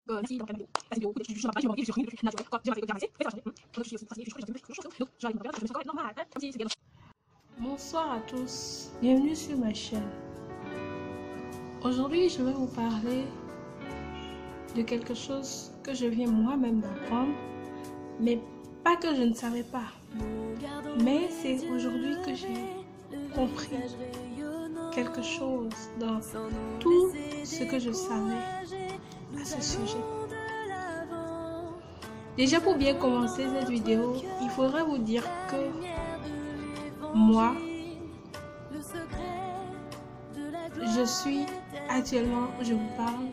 Ici, dans la vidéo, la vidéo, je suis sur ma page, je vais sur une naturelle, comme j'ai ramasser, mais ça va changer. Donc, je suis fatiguée, je suis donc, je vais aller me regarder, je me sens quand même normal, hein, comme si c'est bien. Bonsoir à tous, bienvenue sur ma chaîne. Aujourd'hui, je vais vous parler de quelque chose que je viens moi-même d'apprendre, mais pas que je ne savais pas. Mais c'est aujourd'hui que j'ai compris quelque chose dans tout ce que je savais à ce sujet. Déjà, pour bien commencer cette vidéo, il faudrait vous dire que moi, je suis actuellement, je vous parle,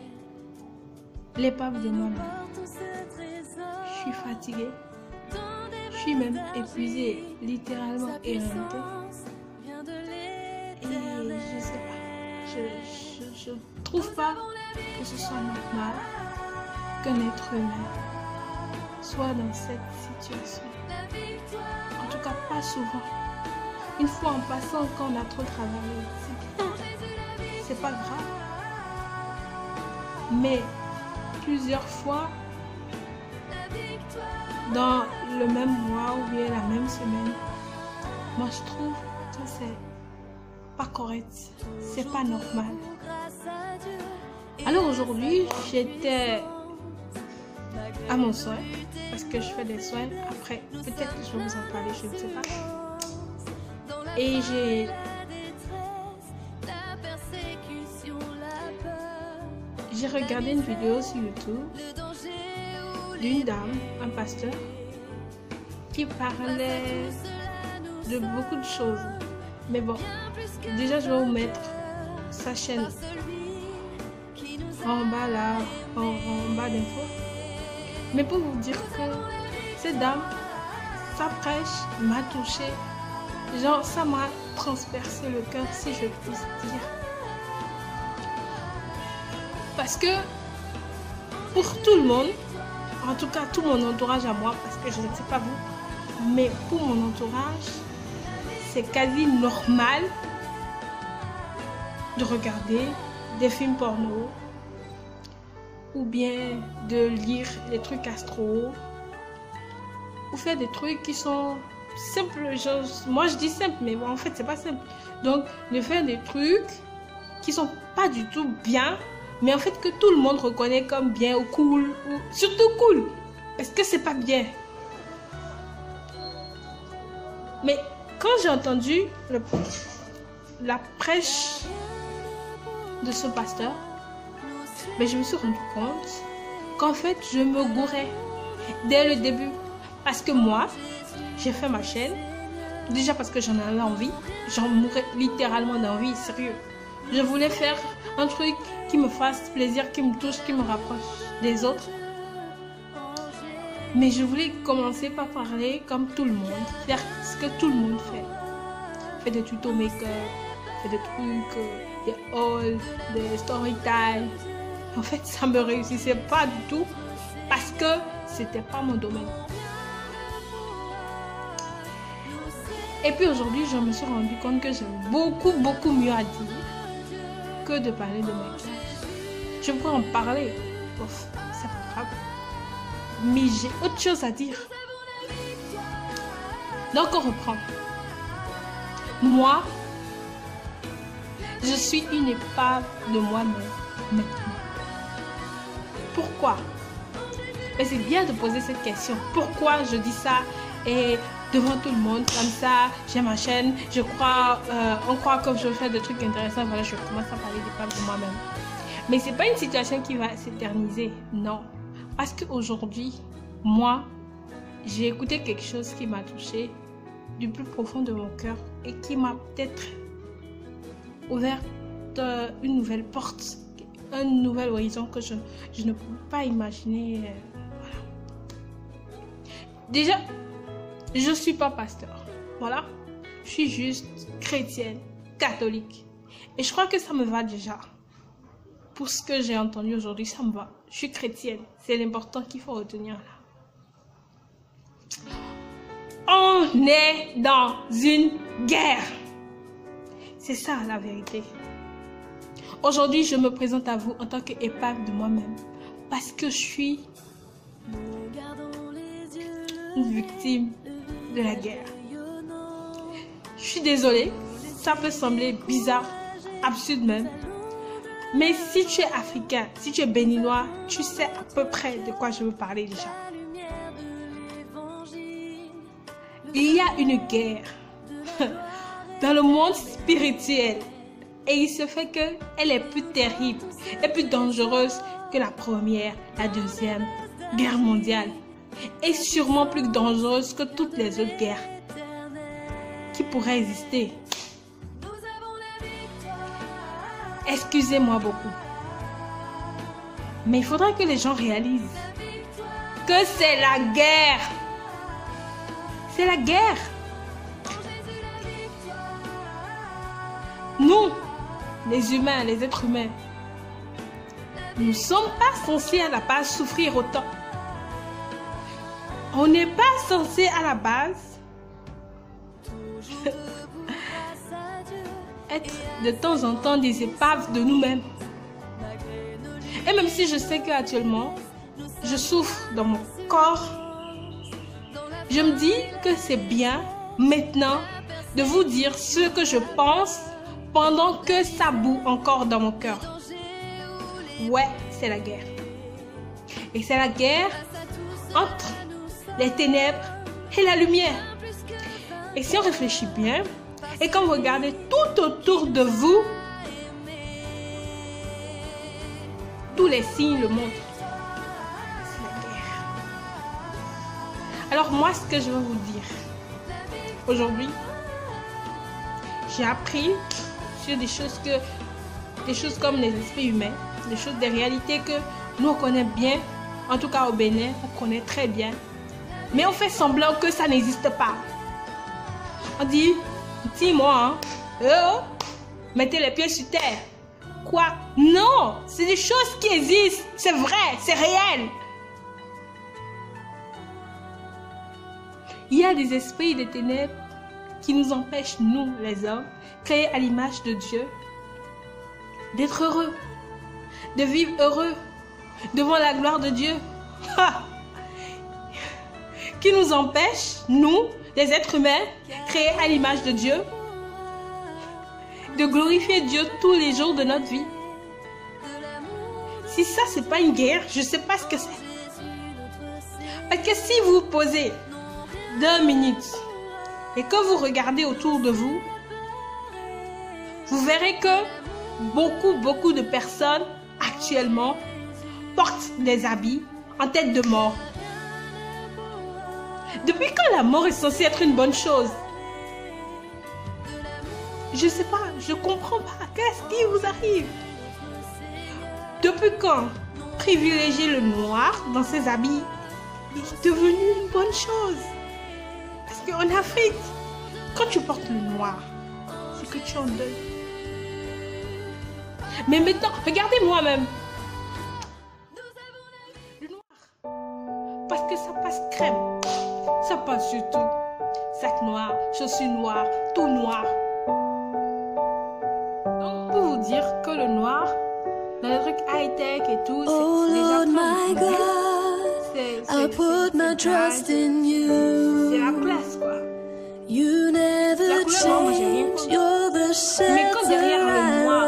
l'épave de moi-même. Je suis fatiguée, je suis même épuisée, littéralement éreintée. Et je sais pas, je trouve pas que ce soit normal qu'un être humain soit dans cette situation. En tout cas, pas souvent. Une fois en passant, quand on a trop travaillé, c'est bien, c'est pas grave. Mais plusieurs fois, dans le même mois ou bien la même semaine, moi je trouve que c'est pas correct, c'est pas normal. Alors aujourd'hui, j'étais à mon soin, parce que je fais des soins. Après, peut-être que je vais vous en parler, je ne sais pas. Et j'ai regardé une vidéo sur YouTube d'une dame, un pasteur, qui parlait de beaucoup de choses. Mais bon, déjà je vais vous mettre sa chaîne en bas là, en bas d'info. Mais pour vous dire que cette dame, sa prêche m'a touchée. Genre, ça m'a transpercé le cœur, si je puis dire. Parce que pour tout le monde, en tout cas tout mon entourage à moi, parce que je ne sais pas vous, mais pour mon entourage, c'est quasi normal de regarder des films porno ou bien de lire des trucs astro ou faire des trucs qui sont simples. Moi je dis simple, mais bon, en fait c'est pas simple. Donc de faire des trucs qui sont pas du tout bien, mais en fait que tout le monde reconnaît comme bien ou cool, ou surtout cool, parce que c'est pas bien. Mais quand j'ai entendu la prêche de ce pasteur, mais je me suis rendu compte qu'en fait je me gourais dès le début. Parce que moi, j'ai fait ma chaîne, déjà parce que j'en avais envie, j'en mourais littéralement d'envie, sérieux. Je voulais faire un truc qui me fasse plaisir, qui me touche, qui me rapproche des autres. Mais je voulais commencer par parler comme tout le monde, faire ce que tout le monde fait. Faire des tutos make-up, faire des trucs, des hauls, des story time. En fait, ça me réussissait pas du tout parce que c'était pas mon domaine. Et puis aujourd'hui, je me suis rendu compte que j'ai beaucoup mieux à dire que de parler de maquillage. Je pourrais en parler, ouf, c'est pas grave. Mais j'ai autre chose à dire. Donc on reprend. Moi, je suis une épave de moi-même maintenant. Pourquoi? Mais c'est bien de poser cette question. Pourquoi je dis ça et devant tout le monde comme ça? J'ai ma chaîne, je crois, on croit que je fais des trucs intéressants. Voilà, je commence à parler d'épave de moi-même. Mais c'est pas une situation qui va s'éterniser, non. Parce qu'aujourd'hui, moi, j'ai écouté quelque chose qui m'a touchée du plus profond de mon cœur et qui m'a peut-être ouvert une nouvelle porte, un nouvel horizon que je ne peux pas imaginer. Voilà. Déjà, je ne suis pas pasteur. Voilà. Je suis juste chrétienne, catholique. Et je crois que ça me va déjà. Pour ce que j'ai entendu aujourd'hui, ça me va. Je suis chrétienne. C'est l'important qu'il faut retenir là. On est dans une guerre. C'est ça la vérité. Aujourd'hui, je me présente à vous en tant qu'épave de moi-même. parce que je suis une victime de la guerre. Je suis désolée, ça peut sembler bizarre, absurde même. Mais si tu es africain, si tu es béninois, tu sais à peu près de quoi je veux parler déjà. Il y a une guerre dans le monde spirituel et il se fait qu'elle est plus terrible et plus dangereuse que la première, la deuxième guerre mondiale et sûrement plus dangereuse que toutes les autres guerres qui pourraient exister. Excusez-moi beaucoup. Mais il faudrait que les gens réalisent que c'est la guerre. C'est la guerre. Nous, les humains, les êtres humains, nous ne sommes pas censés à la base souffrir autant. On n'est pas censé à la base être de temps en temps des épaves de nous-mêmes. Et même si je sais qu'actuellement, je souffre dans mon corps, je me dis que c'est bien maintenant de vous dire ce que je pense pendant que ça bout encore dans mon cœur. Ouais, c'est la guerre. Et c'est la guerre entre les ténèbres et la lumière. Et si on réfléchit bien, et quand vous regardez tout autour de vous, tous les signes le montrent. C'est la guerre. Alors moi, ce que je veux vous dire, aujourd'hui, j'ai appris sur des choses comme les esprits humains, des réalités que nous on connaît bien, en tout cas au Bénin, on connaît très bien. Mais on fait semblant que ça n'existe pas. On dit, dis-moi, mettez les pieds sur terre. Quoi? Non, c'est des choses qui existent, c'est vrai, c'est réel. Il y a des esprits des ténèbres qui nous empêchent, nous les hommes, créés à l'image de Dieu, d'être heureux, de vivre heureux devant la gloire de Dieu. Qui nous empêchent, nous, les êtres humains, créés à l'image de Dieu, de glorifier Dieu tous les jours de notre vie. Si ça, c'est pas une guerre, je sais pas ce que c'est. Parce que si vous vous posez 2 minutes et que vous regardez autour de vous, vous verrez que beaucoup de personnes actuellement portent des habits en tête de mort. Depuis quand la mort est censée être une bonne chose? Je sais pas, je comprends pas. Qu'est-ce qui vous arrive? Depuis quand privilégier le noir dans ses habits est devenu une bonne chose? Parce qu'en Afrique, quand tu portes le noir, c'est que tu es en deuil. Mais maintenant, regardez moi-même. Le noir. Parce que ça passe crème. Ça passe sur tout. Sac noir, chaussures noires, tout noir. Donc, pour vous dire que le noir, dans les trucs high-tech et tout, c'est déjà c'est la classe, quoi. La couleur noire, moi, j'ai rien contre. Mais quand derrière le noir,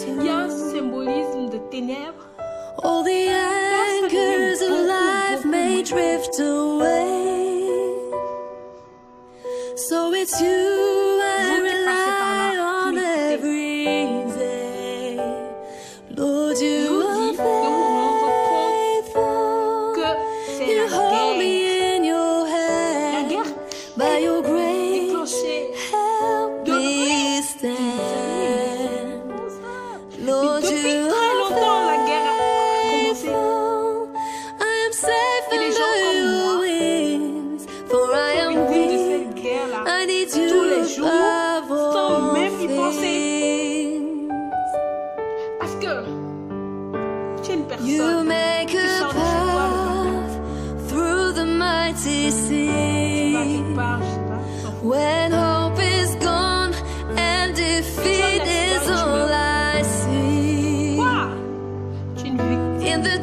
il y a un symbolisme de ténèbres, all the anchors of life may drift away. So it's you I rely on every day. Lord, you are faithful. You hold me in your hand. By your grace, help me stand. Lord, you are faithful. I am safe under your wings, for I am weak. I need you tous les jours, sans même y above penser. things. Parce que tu es une personne You make qui a sort de chez toi le matin. path through the mighty Tu vas sea. quelque part, je sais pas, s'en fout. When hope is gone and defeat is all I see. Quoi? Tu es une victime. In the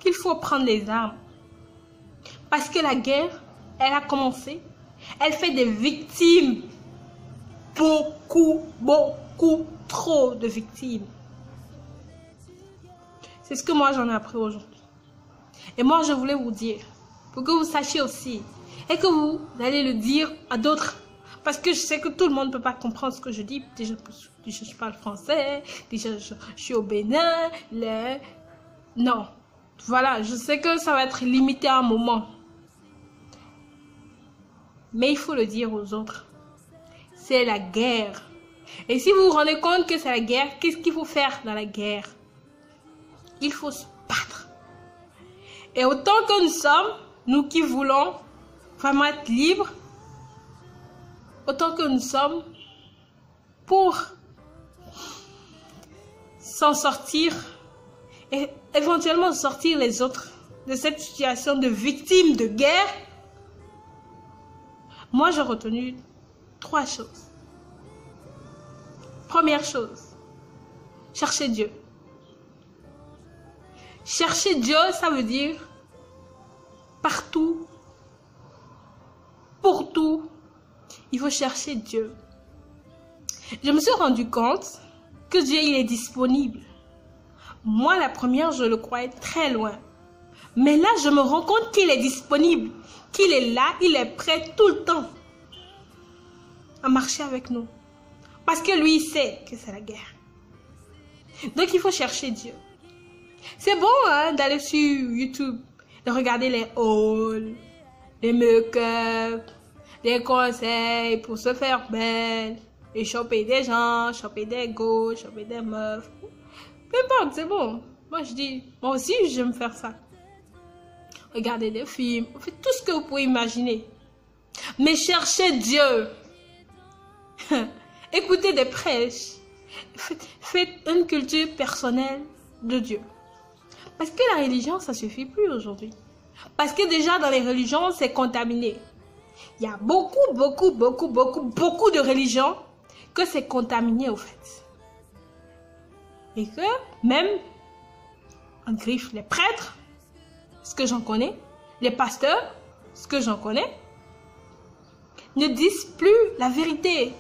qu'il faut prendre les armes. Parce que la guerre, elle a commencé. Elle fait des victimes. Beaucoup, beaucoup trop de victimes. C'est ce que moi j'en ai appris aujourd'hui. Et moi je voulais vous dire, pour que vous sachiez aussi, et que vous allez le dire à d'autres. Parce que je sais que tout le monde ne peut pas comprendre ce que je dis. Déjà, je parle français, déjà je suis au Bénin. Non. Voilà, je sais que ça va être limité à un moment. Mais il faut le dire aux autres. C'est la guerre. Et si vous vous rendez compte que c'est la guerre, qu'est-ce qu'il faut faire dans la guerre? Il faut se battre. Et autant que nous sommes, nous qui voulons vraiment être libres, autant que nous sommes pour s'en sortir et éventuellement sortir les autres de cette situation de victime de guerre, moi j'ai retenu 3 choses. Première chose, chercher Dieu. Chercher Dieu, ça veut dire partout, pour tout, il faut chercher Dieu. Je me suis rendu compte que Dieu, il est disponible. Moi, la première, je le croyais très loin. Mais là, je me rends compte qu'il est disponible, qu'il est là, il est prêt tout le temps à marcher avec nous. Parce que lui, il sait que c'est la guerre. Donc, il faut chercher Dieu. C'est bon hein, d'aller sur YouTube, de regarder les hauls, les make-up, les conseils pour se faire belle, et choper des gens, choper des go, choper des meufs. Peu importe, c'est bon. Moi, je dis, moi aussi, j'aime faire ça. Regardez des films, faites tout ce que vous pouvez imaginer. Mais cherchez Dieu. Écoutez des prêches. Faites une culture personnelle de Dieu. Parce que la religion, ça ne suffit plus aujourd'hui. Parce que déjà, dans les religions, c'est contaminé. Il y a beaucoup de religions que c'est contaminé, au fait. Et que même, on griffe les prêtres, ce que j'en connais, les pasteurs, ce que j'en connais, ne disent plus la vérité.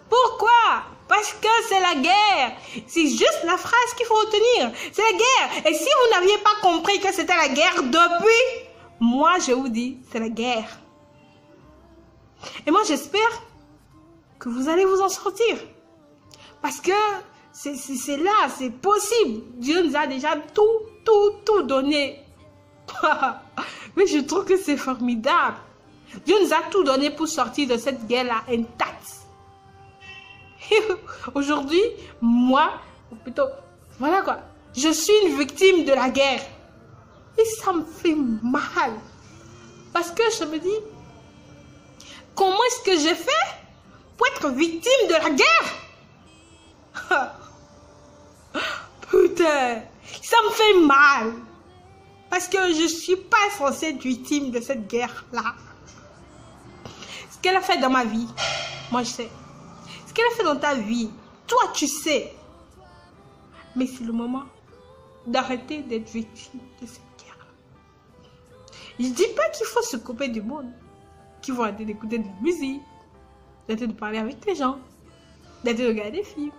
Pourquoi? Parce que c'est la guerre. C'est juste la phrase qu'il faut retenir. C'est la guerre. Et si vous n'aviez pas compris que c'était la guerre depuis, moi je vous dis, c'est la guerre. Et moi j'espère que vous allez vous en sortir. Parce que c'est là, c'est possible. Dieu nous a déjà tout donné. Mais je trouve que c'est formidable. Dieu nous a tout donné pour sortir de cette guerre-là intacte. Aujourd'hui, moi, ou plutôt, voilà quoi, je suis une victime de la guerre. Et ça me fait mal. Parce que je me dis, comment est-ce que j'ai fait pour être victime de la guerre? Putain, ça me fait mal. Parce que je ne suis pas censée être victime de cette guerre-là. Ce qu'elle a fait dans ma vie, moi je sais. Ce qu'elle a fait dans ta vie, toi tu sais. Mais c'est le moment d'arrêter d'être victime de cette guerre. Je ne dis pas qu'il faut se couper du monde, qu'il faut arrêter d'écouter de la musique, d'arrêter de parler avec les gens, d'arrêter de regarder des films.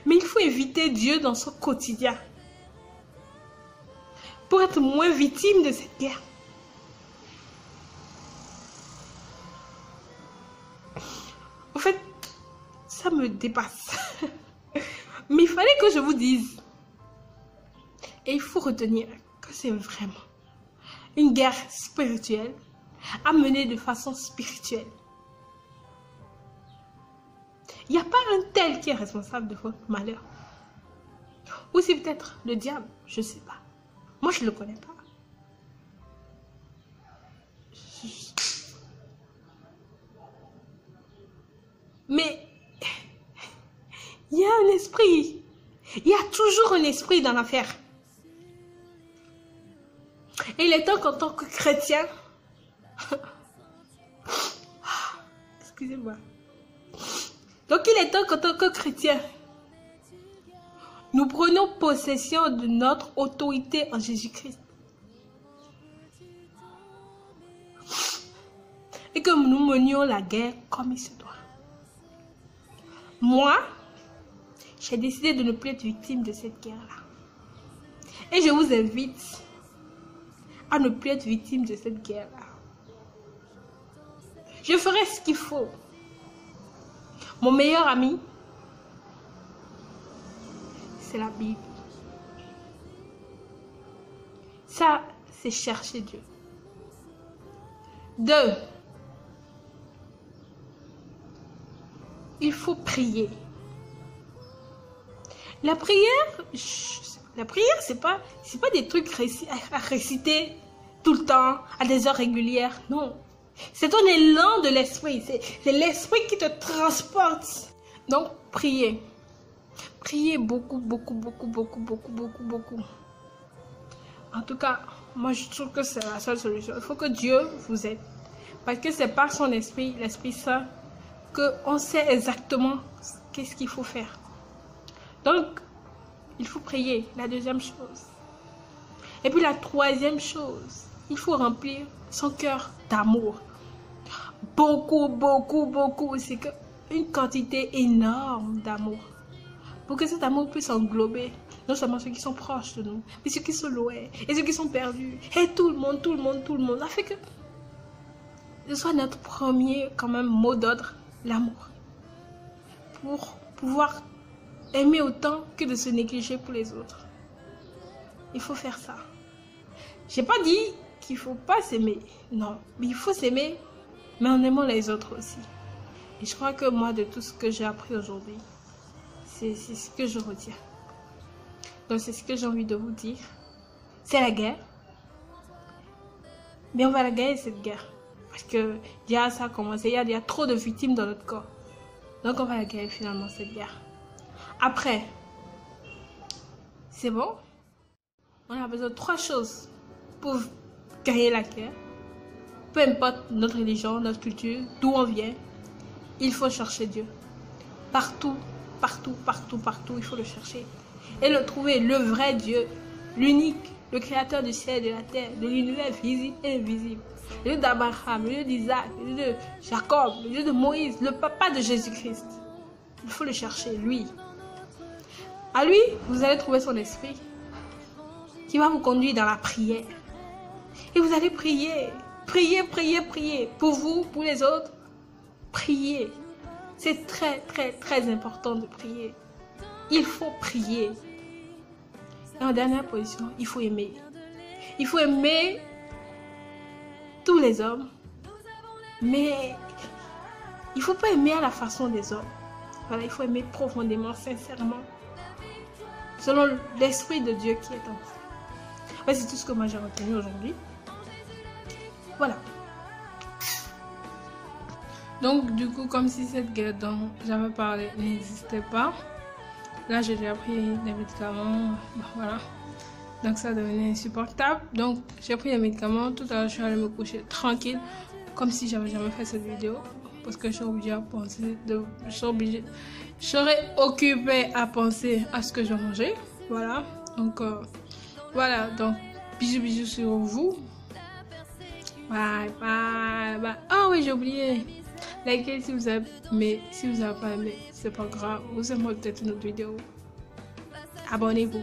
Mais il faut éviter Dieu dans son quotidien pour être moins victime de cette guerre. En fait, ça me dépasse. Mais il fallait que je vous dise. Et il faut retenir que c'est vraiment une guerre spirituelle à mener de façon spirituelle. Il n'y a pas un tel qui est responsable de votre malheur. Ou c'est peut-être le diable, je ne sais pas. Moi, je ne le connais pas. Mais il y a un esprit. Il y a toujours un esprit dans l'affaire. Et il est temps qu'en tant que chrétien, excusez-moi. Donc il est temps qu'en tant que chrétien, nous prenions possession de notre autorité en Jésus-Christ. Et que nous menions la guerre comme il se doit. Moi, j'ai décidé de ne plus être victime de cette guerre-là. Et je vous invite à ne plus être victime de cette guerre-là. Je ferai ce qu'il faut. Mon meilleur ami, c'est la Bible. Ça, c'est chercher Dieu. 2. Il faut prier. La prière, c'est pas des trucs à réciter tout le temps, à des heures régulières. Non. C'est un élan de l'esprit. C'est l'esprit qui te transporte. Donc, priez. Priez beaucoup, beaucoup, beaucoup, beaucoup, beaucoup, beaucoup, beaucoup. En tout cas, moi, je trouve que c'est la seule solution. Il faut que Dieu vous aide. Parce que c'est par son esprit, l'Esprit Saint, qu'on sait exactement qu'est-ce qu'il faut faire. Donc, il faut prier, la deuxième chose. Et puis la troisième chose, il faut remplir son cœur d'amour. Beaucoup, beaucoup, beaucoup. C'est une quantité énorme d'amour. Pour que cet amour puisse englober non seulement ceux qui sont proches de nous, mais ceux qui sont loin, et ceux qui sont perdus, et tout le monde, tout le monde, tout le monde. Ça fait que ce soit notre premier quand même mot d'ordre, l'amour. Pour pouvoir aimer autant que de se négliger pour les autres. Il faut faire ça. J'ai pas dit qu'il faut pas s'aimer. Non, mais il faut s'aimer, mais en aimant les autres aussi. Et je crois que moi, de tout ce que j'ai appris aujourd'hui, c'est ce que je retiens. Donc c'est ce que j'ai envie de vous dire. C'est la guerre. Mais on va la gagner cette guerre. Parce que déjà ça a commencé. Il y a trop de victimes dans notre corps. Donc on va la gagner finalement cette guerre. Après, c'est bon. On a besoin de 3 choses pour gagner la guerre. Peu importe notre religion, notre culture, d'où on vient, il faut chercher Dieu. Partout, partout, partout, partout, il faut le chercher. Et le trouver, le vrai Dieu, l'unique, le créateur du ciel et de la terre, de l'univers visible et invisible. Le Dieu d'Abraham, le Dieu d'Isaac, le Dieu de Jacob, le Dieu de Moïse, le papa de Jésus-Christ. Il faut le chercher, lui. À lui, vous allez trouver son esprit qui va vous conduire dans la prière. Et vous allez prier, prier, prier, prier. Pour vous, pour les autres, priez. C'est très, très, très important de prier. Il faut prier. Et en dernière position, il faut aimer. Il faut aimer tous les hommes. Mais il ne faut pas aimer à la façon des hommes. Voilà, il faut aimer profondément, sincèrement. Selon l'esprit de Dieu qui est en vous. C'est tout ce que moi j'ai retenu aujourd'hui. Voilà. Donc du coup, comme si cette guerre dont j'avais parlé n'existait pas, là j'ai déjà pris des médicaments, voilà. Donc ça devenait insupportable. Donc j'ai pris les médicaments, tout à l'heure je suis allée me coucher tranquille, comme si j'avais jamais fait cette vidéo. Parce que je suis obligée à penser, je serais occupée à penser à ce que je mangeais. Voilà. Donc voilà. Donc bisous bisous sur vous. Bye bye bye. Ah oui, j'ai oublié. Likez si vous avez aimé. Si vous n'avez pas aimé, c'est pas grave. Vous aimerez peut-être une autre vidéo. Abonnez-vous.